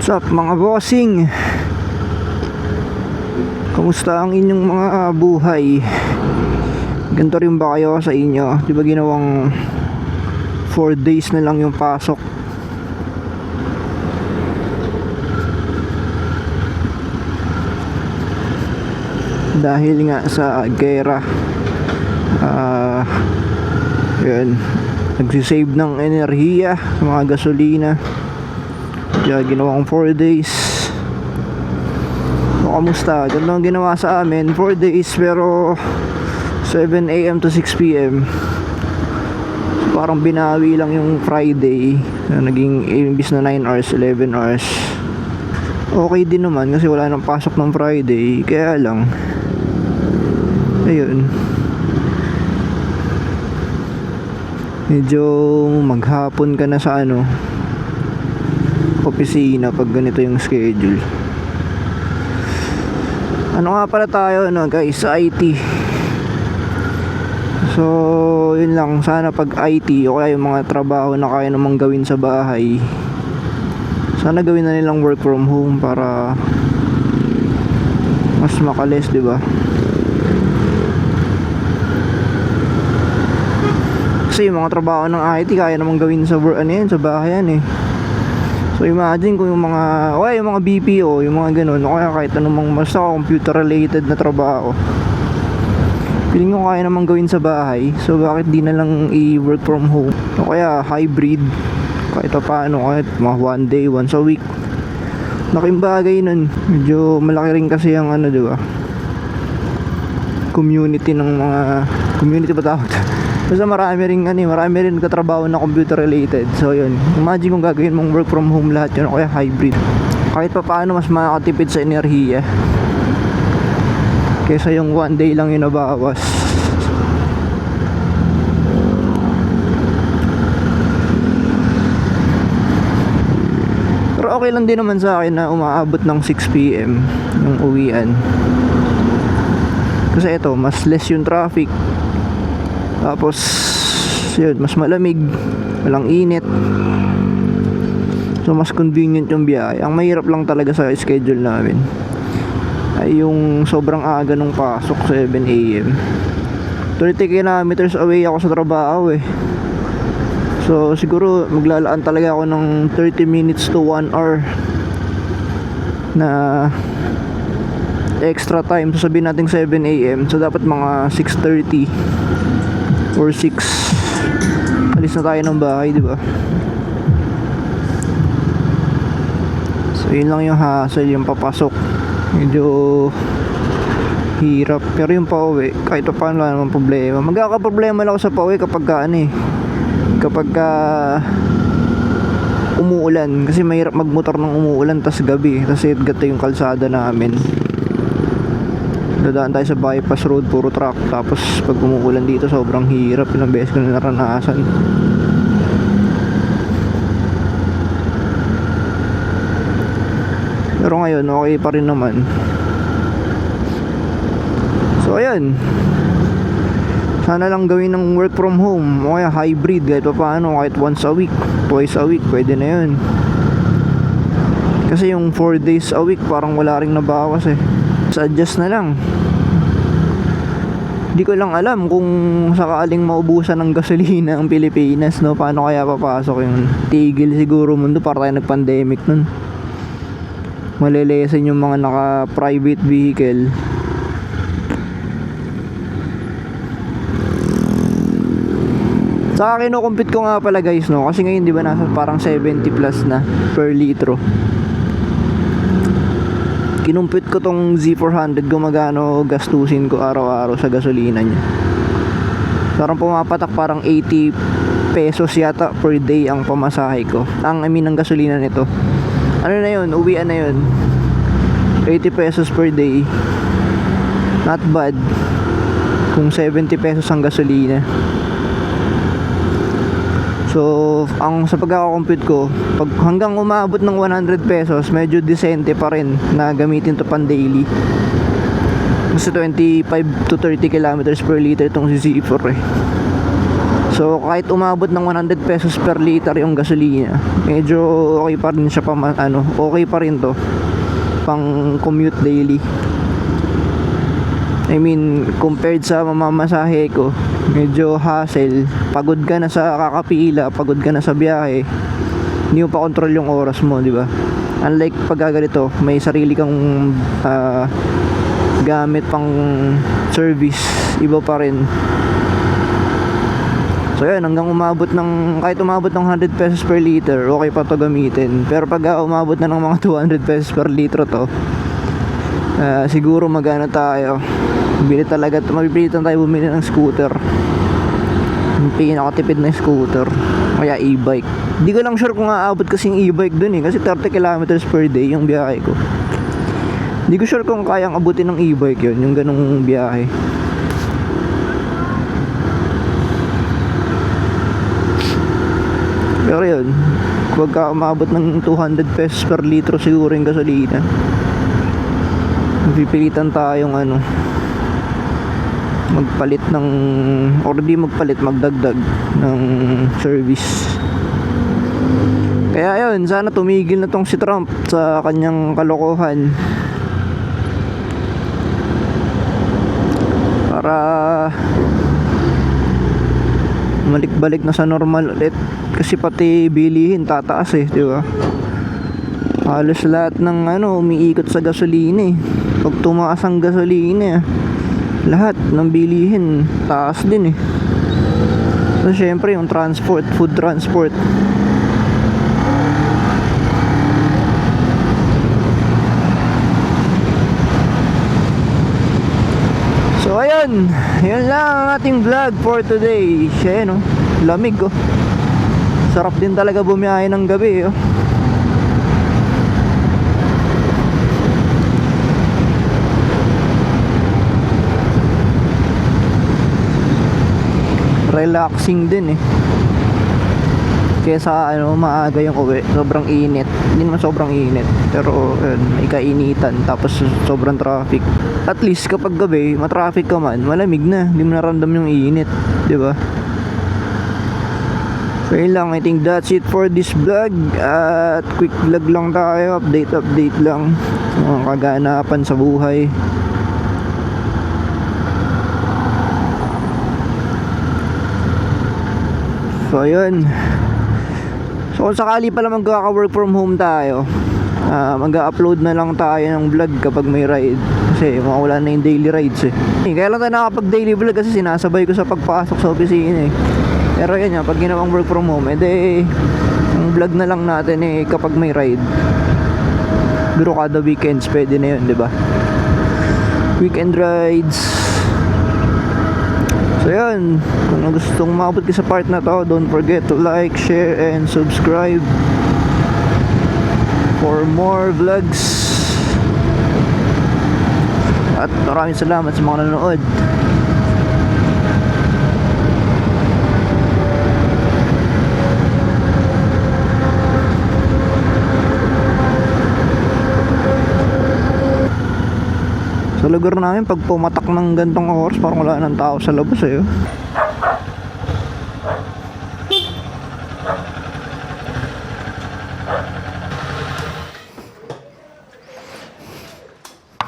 What's up mga bossing? Kamusta ang inyong mga buhay? Ganito rin ba kayo sa inyo? Di ba ginawang 4 days na lang yung pasok? Dahil nga sa gera, yun, nagsisave ng enerhiya sa mga gasolina. Kaya ginawang 4 days. So, kamusta? Ganun ang ginawa sa amin, 4 days pero 7 AM to 6 PM. So, parang binawi lang yung Friday na naging imbis na 9 hours, 11 hours. Okay din naman kasi wala nang pasok ng Friday. Kaya lang, ayun, medyo maghapon ka na sa opisina pag ganito yung schedule. Ano nga pala tayo guys, sa IT. So yun lang, sana pag IT o kaya yung mga trabaho na kaya namang gawin sa bahay, sana gawin na nilang work from home para mas makalis, di ba? Kasi yung mga trabaho ng IT kaya namang gawin sa work, sa bahay yan eh. So imagine kung yung mga BPO, yung mga ganun, o kaya kahit anumang basta computer related na trabaho, feeling ko kaya namang gawin sa bahay. So bakit di na lang i-work from home? O kaya hybrid, kahit paano, kahit mga 1 day, once a week. Laking bagay nun. Medyo malaki rin kasi ang diba, community ng mga community ba tawag? Basta marami rin katrabaho na computer related. So yun, imagine kung gagawin mong work from home lahat yun o kaya hybrid. Kahit pa paano mas makakatipid sa enerhiya kesa yung 1 day lang yung nabawas. Pero okay lang din naman sa akin na umaabot ng 6 PM yung uwian. Kasi ito, mas less yung traffic. Tapos yun, mas malamig, walang init. So mas convenient yung biyahe. Ang mahirap lang talaga sa schedule namin ay yung sobrang aga nung pasok, 7 AM. 30 kilometers away ako sa trabaho eh. So siguro maglalaan talaga ako ng 30 minutes to 1 hour na extra time. So sabihin natin 7 AM, so dapat mga 6:30 or 6 alis na tayo ng bahay, di ba? So yun lang yung hassle, yung papasok medyo hirap. Pero yung pauwi, kahit pa paano wala namang problema. Magkakaproblema lang ako sa pauwi kapag kapag umuulan, kasi mahirap magmotor ng umuulan tas gabi, kasi gato yung kalsada namin. Dadaan tayo sa bypass road, puro truck. Tapos pag umuulan dito, sobrang hirap. Ilang beses ko na naranasan. Pero ngayon, okay pa rin naman. So ayan, sana lang gawin ng work from home o kaya hybrid, kahit pa paano, kahit once a week, twice a week, pwede na yun. Kasi yung 4 days a week parang wala ring nabawas eh. Adjust na lang. Di ko lang alam kung sakaling maubusan ng gasolina ang Pilipinas, no? Paano kaya papasok yun? Tigil siguro mundo para tayo nag-pandemic nun. Malilesen yung mga naka-private vehicle. Saka kinukumpit ko nga pala guys, no? Kasi ngayon di ba nasa parang 70 plus na per litro. Kinumpit ko tong Z400, gumagano gastusin ko araw-araw sa gasolina niya. Parang pumapatak parang 80 pesos yata per day ang pamasahe ko. Ang ang gasolina nito. Ano na yun, uwian na yun. 80 pesos per day. Not bad kung 70 pesos ang gasolina. So, sa pagkakakompute ko, pag hanggang umabot ng 100 pesos, medyo decente pa rin na gamitin to pan daily. Kasi 25 to 30 kilometers per liter itong Z4 eh. So kahit umabot ng 100 pesos per liter yung gasolina, medyo okay pa rin siya okay pa rin to pang commute daily. I mean, compared sa mamamasahe ko, medyo hassle. Pagod ka na sa kakapila, pagod ka na sa biyahe. Hindi mo pa control yung oras mo, di ba? Unlike pag ganito, may sarili kang gamit pang service, iba pa rin. So yun, hanggang kahit umabot ng 100 pesos per liter, okay pa to gamitin. Pero pag umabot na ng mga 200 pesos per litro to, siguro magana tayo. Mapipilitan tayo bumili ng scooter. Yung pinakatipid na scooter, kaya e-bike. Di ko lang sure kung aabot kasing e-bike dun kasi 30 kilometers per day yung biyahe ko. Di ko sure kung kayang abutin ng e-bike yun, yung ganung biyahe. Pero yun, huwag ka umabot ng 200 pesos per litro siguro yung gasolina. Pipilitan tayong magpalit magdagdag ng service. Kaya yun, sana tumigil na tong si Trump sa kanyang kalokohan para balik na sa normal ulit. Kasi pati bilihin tataas di ba? Halos lahat ng umiikot sa gasolina Pag tumaas ang gasolina, lahat ng bilihin taas din So syempre yung food transport. So ayun, yun lang ang ating vlog for today. Siya lamig Sarap din talaga bumiyahe ng gabi Relaxing din kesa maaga yung uwi. Sobrang init. Hindi naman sobrang init, pero may kainitan, tapos sobrang traffic. At least kapag gabi matraffic ka man, malamig na, hindi mo naramdam yung init, di ba? So yun lang, I think that's it for this vlog. At quick vlog lang tayo, update lang mga kaganapan sa buhay. So ayun. So kung sakali pala magkaka-work from home tayo, mag-upload na lang tayo ng vlog kapag may ride. Kasi mawala na yung daily rides Kaya lang tayo nakapag daily vlog kasi sinasabay ko sa pagpasok sa opisina Pero yun pag ginawang work from home, yung vlog na lang natin kapag may ride. Pero kada weekends pwede na yun, diba? Weekend rides. So yun, kung gustong maabot ka sa part na to, don't forget to like, share, and subscribe for more vlogs. At maraming salamat sa mga nanonood. Sa lugar namin, pag pumatak ng gantong oras, parang wala ng tao sa labas